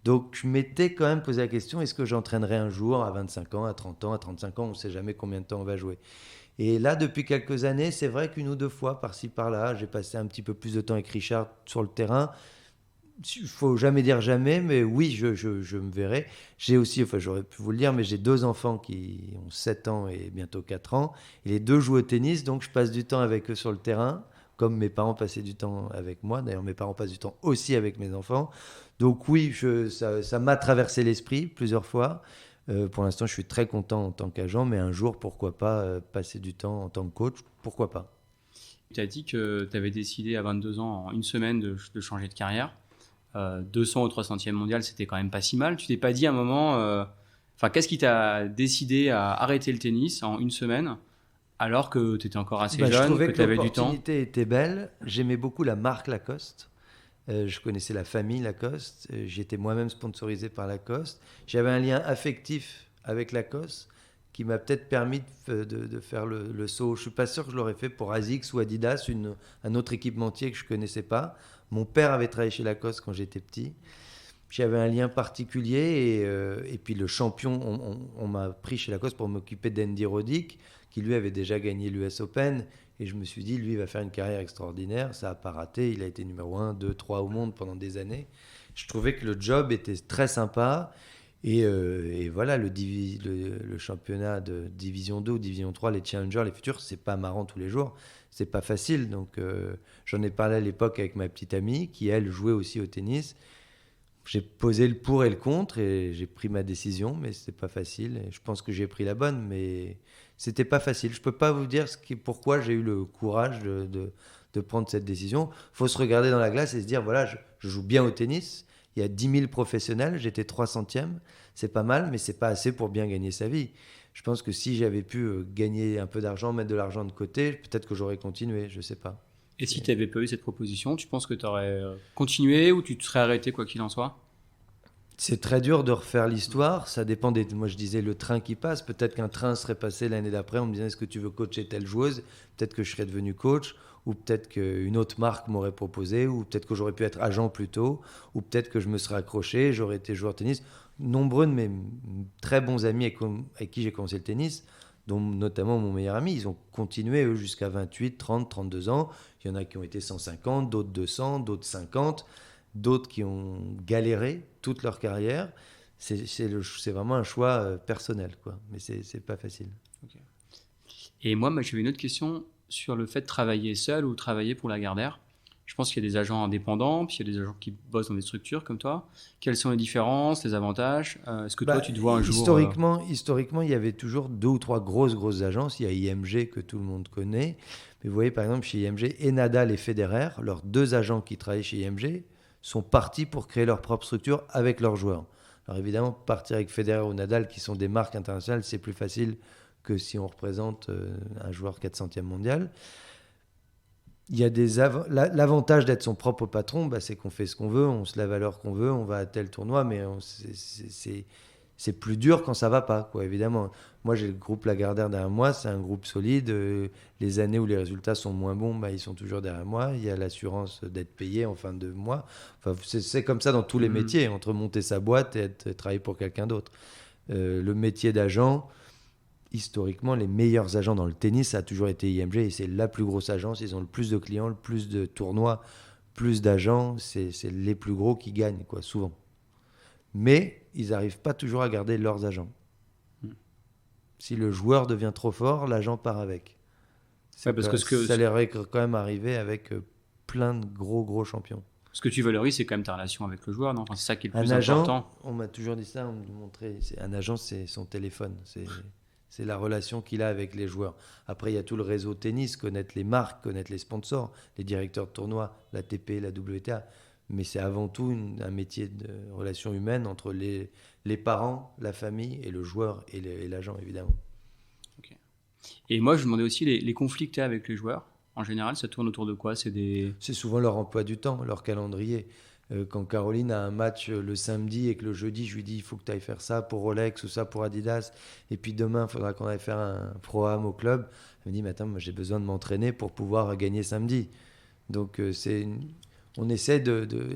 Donc, je m'étais quand même posé la question, est-ce que j'entraînerai un jour à 25 ans, à 30 ans, à 35 ans? On ne sait jamais combien de temps on va jouer. Et là, depuis quelques années, c'est vrai qu'une ou deux fois, par-ci, par-là, j'ai passé un petit peu plus de temps avec Richard sur le terrain. Il ne faut jamais dire jamais, mais oui, je me verrai. J'ai aussi, enfin j'aurais pu vous le dire, mais j'ai 2 enfants qui ont 7 ans et bientôt 4 ans. Et les 2 jouent au tennis, donc je passe du temps avec eux sur le terrain, comme mes parents passaient du temps avec moi. D'ailleurs, mes parents passent du temps aussi avec mes enfants. Donc oui, ça m'a traversé l'esprit plusieurs fois. Pour l'instant, je suis très content en tant qu'agent, mais un jour, pourquoi pas passer du temps en tant que coach, pourquoi pas. Tu as dit que tu avais décidé à 22 ans, en une semaine, de changer de carrière. 200 au 300e mondial, c'était quand même pas si mal. Tu t'es pas dit à un moment, qu'est-ce qui t'a décidé à arrêter le tennis en une semaine alors que tu étais encore assez Je jeune, trouvais que que tu avais du temps? l'opportunité était belle. J'aimais beaucoup la marque Lacoste. Je connaissais la famille Lacoste. J'étais moi-même sponsorisé par Lacoste. J'avais un lien affectif avec Lacoste qui m'a peut-être permis de faire le saut. Je ne suis pas sûr que je l'aurais fait pour ASICS ou Adidas, un autre équipementier que je ne connaissais pas. Mon père avait travaillé chez Lacoste quand j'étais petit. J'avais un lien particulier et puis le champion, on m'a pris chez Lacoste pour m'occuper d'Andy Roddick, qui lui avait déjà gagné l'US Open. Et je me suis dit, lui, il va faire une carrière extraordinaire. Ça n'a pas raté. Il a été numéro 1, 2, 3 au monde pendant des années. Je trouvais que le job était très sympa. Et voilà, le championnat de Division 2 ou Division 3, les Challengers, les Futurs, c'est pas marrant tous les jours. C'est pas facile. Donc, j'en ai parlé à l'époque avec ma petite amie, qui, elle, jouait aussi au tennis. J'ai posé le pour et le contre et j'ai pris ma décision, mais c'était pas facile. Et je pense que j'ai pris la bonne, mais c'était pas facile. Je peux pas vous dire pourquoi j'ai eu le courage de prendre cette décision. Il faut se regarder dans la glace et se dire voilà, je joue bien au tennis. Il y a 10 000 professionnels, j'étais 300e. C'est pas mal, mais c'est pas assez pour bien gagner sa vie. Je pense que si j'avais pu gagner un peu d'argent, mettre de l'argent de côté, peut-être que j'aurais continué, je sais pas. Et si tu n'avais pas eu cette proposition, tu penses que tu aurais continué ou tu te serais arrêté quoi qu'il en soit? C'est très dur de refaire l'histoire. Ça dépend des. Moi, je disais le train qui passe. Peut-être qu'un train serait passé l'année d'après en me disant est-ce que tu veux coacher telle joueuse? Peut-être que je serais devenu coach. Ou peut-être qu'une autre marque m'aurait proposé. Ou peut-être que j'aurais pu être agent plus tôt. Ou peut-être que je me serais accroché. J'aurais été joueur de tennis. Nombreux de mes très bons amis avec qui j'ai commencé le tennis, dont notamment mon meilleur ami, ils ont continué eux jusqu'à 28, 30, 32 ans. Il y en a qui ont été 150, d'autres 200, d'autres 50. D'autres qui ont galéré toute leur carrière. C'est vraiment un choix personnel, quoi. Mais c'est pas facile. Okay. Et moi, j'avais une autre question sur le fait de travailler seul ou travailler pour Lagardère. Je pense qu'il y a des agents indépendants, puis il y a des agents qui bossent dans des structures comme toi. Quelles sont les différences, les avantages? Est-ce que toi, tu te vois un jour... Historiquement, il y avait toujours 2 ou 3 grosses agences. Il y a IMG que tout le monde connaît. Mais vous voyez, par exemple, chez IMG, et Nadal et Federer, leurs 2 agents qui travaillaient chez IMG, sont partis pour créer leur propre structure avec leurs joueurs. Alors évidemment, partir avec Federer ou Nadal, qui sont des marques internationales, c'est plus facile que si on représente un joueur 400e mondial. Il y a l'avantage d'être son propre patron, c'est qu'on fait ce qu'on veut, on se lève à l'heure qu'on veut, on va à tel tournoi, mais c'est plus dur quand ça va pas, quoi, évidemment. Moi, j'ai le groupe Lagardère derrière moi, c'est un groupe solide. Les années où les résultats sont moins bons, ils sont toujours derrière moi. Il y a l'assurance d'être payé en fin de mois. Enfin, c'est comme ça dans tous les métiers, entre monter sa boîte et travailler pour quelqu'un d'autre. Le métier d'agent, historiquement, les meilleurs agents dans le tennis, ça a toujours été IMG et c'est la plus grosse agence. Ils ont le plus de clients, le plus de tournois, plus d'agents. C'est les plus gros qui gagnent, quoi, souvent. Mais ils n'arrivent pas toujours à garder leurs agents. Si le joueur devient trop fort, l'agent part avec. Ça leur est quand même arrivé avec plein de gros champions. Ce que tu valorises, c'est quand même ta relation avec le joueur, non? C'est ça qui est le plus important. On m'a toujours dit ça, on me montrait. Un agent, c'est son téléphone. C'est la relation qu'il a avec les joueurs. Après, il y a tout le réseau tennis, connaître les marques, connaître les sponsors, les directeurs de tournois, l'ATP, la WTA. Mais c'est avant tout un métier de relation humaine entre les parents, la famille et le joueur et l'agent, évidemment. Okay. Et moi, je me demandais aussi les conflits que tu as avec les joueurs. En général, ça tourne autour de quoi? C'est souvent leur emploi du temps, leur calendrier. Quand Caroline a un match le samedi et que le jeudi, je lui dis il faut que tu ailles faire ça pour Rolex ou ça pour Adidas. Et puis demain, il faudra qu'on aille faire un pro-am au club. Elle me dit mais attends, moi, j'ai besoin de m'entraîner pour pouvoir gagner samedi. Donc, On essaie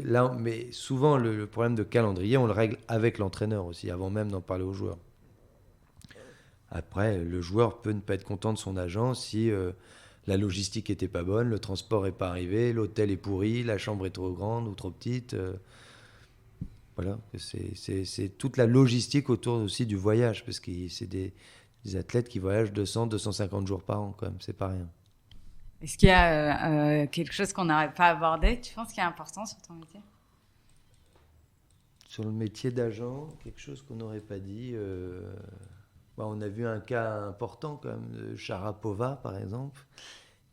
là, mais souvent le problème de calendrier, on le règle avec l'entraîneur aussi, avant même d'en parler aux joueurs. Après, le joueur peut ne pas être content de son agent si la logistique n'était pas bonne, le transport n'est pas arrivé, l'hôtel est pourri, la chambre est trop grande ou trop petite. Voilà, c'est toute la logistique autour aussi du voyage, parce que c'est des athlètes qui voyagent 200-250 jours par an, quand même, c'est pas rien. Est-ce qu'il y a quelque chose qu'on n'aurait pas abordé, tu penses, qui est important sur ton métier ? Sur le métier d'agent, quelque chose qu'on n'aurait pas dit. On a vu un cas important, quand même, de Sharapova, par exemple,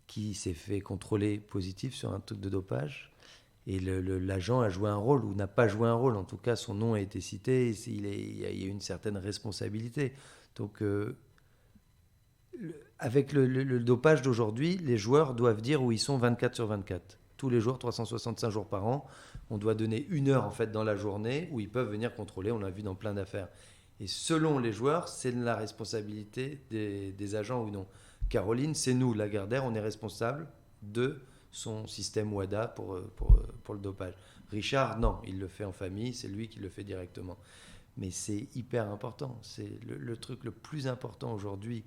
qui s'est fait contrôler positif sur un truc de dopage. Et l'agent a joué un rôle, ou n'a pas joué un rôle. En tout cas, son nom a été cité, il y a une certaine responsabilité. Donc, avec le dopage d'aujourd'hui, les joueurs doivent dire où ils sont 24 sur 24. Tous les jours, 365 jours par an. On doit donner 1 heure en fait, dans la journée où ils peuvent venir contrôler. On l'a vu dans plein d'affaires. Et selon les joueurs, c'est la responsabilité des agents ou non. Caroline, c'est nous, Lagardère, on est responsable de son système WADA pour le dopage. Richard, non, il le fait en famille, c'est lui qui le fait directement. Mais c'est hyper important. C'est le truc le plus important aujourd'hui,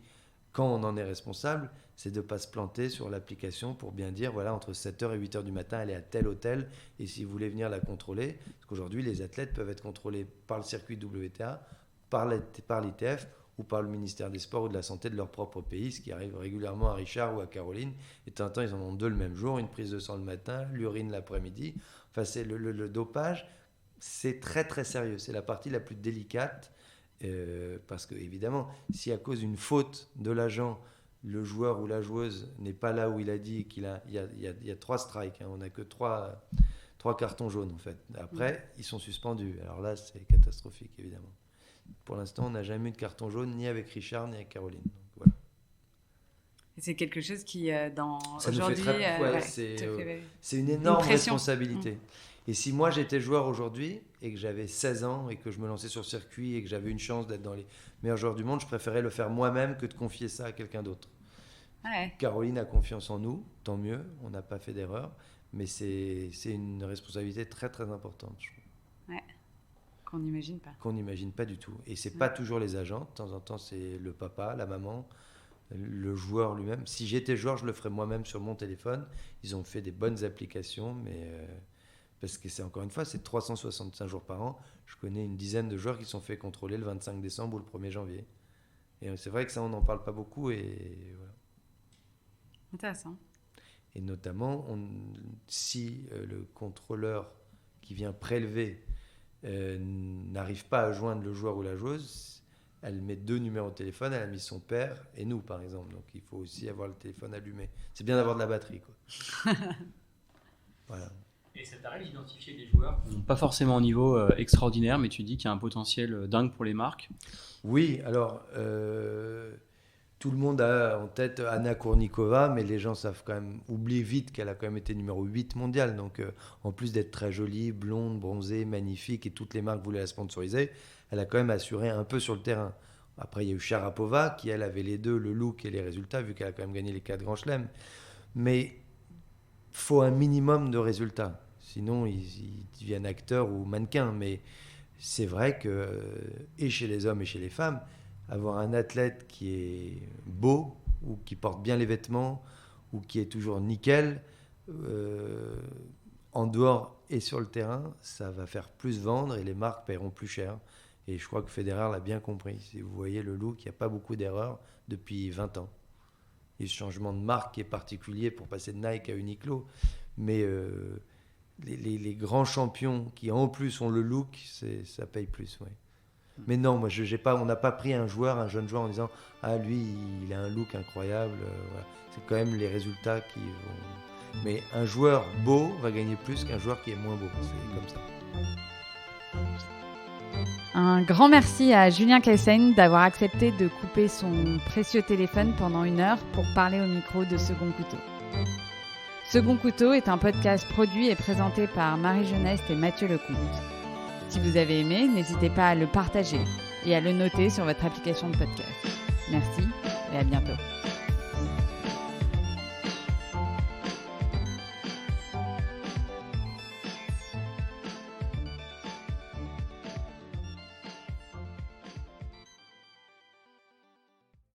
quand on en est responsable, c'est de ne pas se planter sur l'application pour bien dire, voilà, entre 7h et 8h du matin, elle est à tel hôtel, et si vous voulez venir la contrôler, parce qu'aujourd'hui, les athlètes peuvent être contrôlés par le circuit WTA, par l'ITF, ou par le ministère des Sports ou de la Santé de leur propre pays, ce qui arrive régulièrement à Richard ou à Caroline. Et de temps en temps, ils en ont 2 le même jour, une prise de sang le matin, l'urine l'après-midi. Enfin, c'est le dopage, c'est très très sérieux. C'est la partie la plus délicate, parce que évidemment, si à cause d'une faute de l'agent, le joueur ou la joueuse n'est pas là où il a dit il y a 3 strikes, hein, on n'a que 3 cartons jaunes en fait. Après, ils sont suspendus. Alors là, c'est catastrophique évidemment. Pour l'instant, on n'a jamais eu de carton jaune, ni avec Richard, ni avec Caroline. Donc, voilà. Et c'est quelque chose qui, ça aujourd'hui... c'est une énorme responsabilité. Et si moi, j'étais joueur aujourd'hui, et que j'avais 16 ans, et que je me lançais sur le circuit, et que j'avais une chance d'être dans les meilleurs joueurs du monde, je préférais le faire moi-même que de confier ça à quelqu'un d'autre. Ouais. Caroline a confiance en nous, tant mieux, on n'a pas fait d'erreur, mais c'est une responsabilité très, très importante, je trouve. Ouais. Qu'on n'imagine pas. Qu'on n'imagine pas du tout. Et c'est pas toujours les agents. De temps en temps, c'est le papa, la maman, le joueur lui-même. Si j'étais joueur, je le ferais moi-même sur mon téléphone. Ils ont fait des bonnes applications, mais parce que c'est encore une fois, c'est 365 jours par an. Je connais une dizaine de joueurs qui sont fait contrôler le 25 décembre ou le 1er janvier. Et c'est vrai que ça, on n'en parle pas beaucoup. Et voilà. Intéressant. Et notamment, si le contrôleur qui vient prélever n'arrive pas à joindre le joueur ou la joueuse, elle met 2 numéros de téléphone, elle a mis son père et nous par exemple, donc il faut aussi avoir le téléphone allumé. C'est bien d'avoir de la batterie, quoi. Voilà. Et ça t'arrive d'identifier des joueurs qui n'ont pas forcément un niveau extraordinaire, mais tu dis qu'il y a un potentiel dingue pour les marques? Oui, alors tout le monde a en tête Anna Kournikova, mais les gens savent quand même, oublient vite qu'elle a quand même été numéro 8 mondial. Donc, en plus d'être très jolie, blonde, bronzée, magnifique, et toutes les marques voulaient la sponsoriser, elle a quand même assuré un peu sur le terrain. Après, il y a eu Sharapova, qui elle avait les deux, le look et les résultats, vu qu'elle a quand même gagné les 4 grands chelems. Mais il faut un minimum de résultats. Sinon, ils deviennent acteurs ou mannequins. Mais c'est vrai que, et chez les hommes et chez les femmes, avoir un athlète qui est beau, ou qui porte bien les vêtements, ou qui est toujours nickel, en dehors et sur le terrain, ça va faire plus vendre et les marques paieront plus cher. Et je crois que Federer l'a bien compris. Si vous voyez le look, il n'y a pas beaucoup d'erreurs depuis 20 ans. Il y a ce changement de marque qui est particulier pour passer de Nike à Uniqlo. Mais les grands champions qui en plus ont le look, ça paye plus, ouais. Mais non, moi, on n'a pas pris un jeune joueur en disant « Ah, lui, il a un look incroyable. » Voilà. C'est quand même les résultats qui vont... Mais un joueur beau va gagner plus qu'un joueur qui est moins beau. C'est comme ça. Un grand merci à Julien Kaysen d'avoir accepté de couper son précieux téléphone pendant 1 heure pour parler au micro de Second Couteau. Second Couteau est un podcast produit et présenté par Marie Geneste et Mathieu Lecomte. Si vous avez aimé, n'hésitez pas à le partager et à le noter sur votre application de podcast. Merci et à bientôt.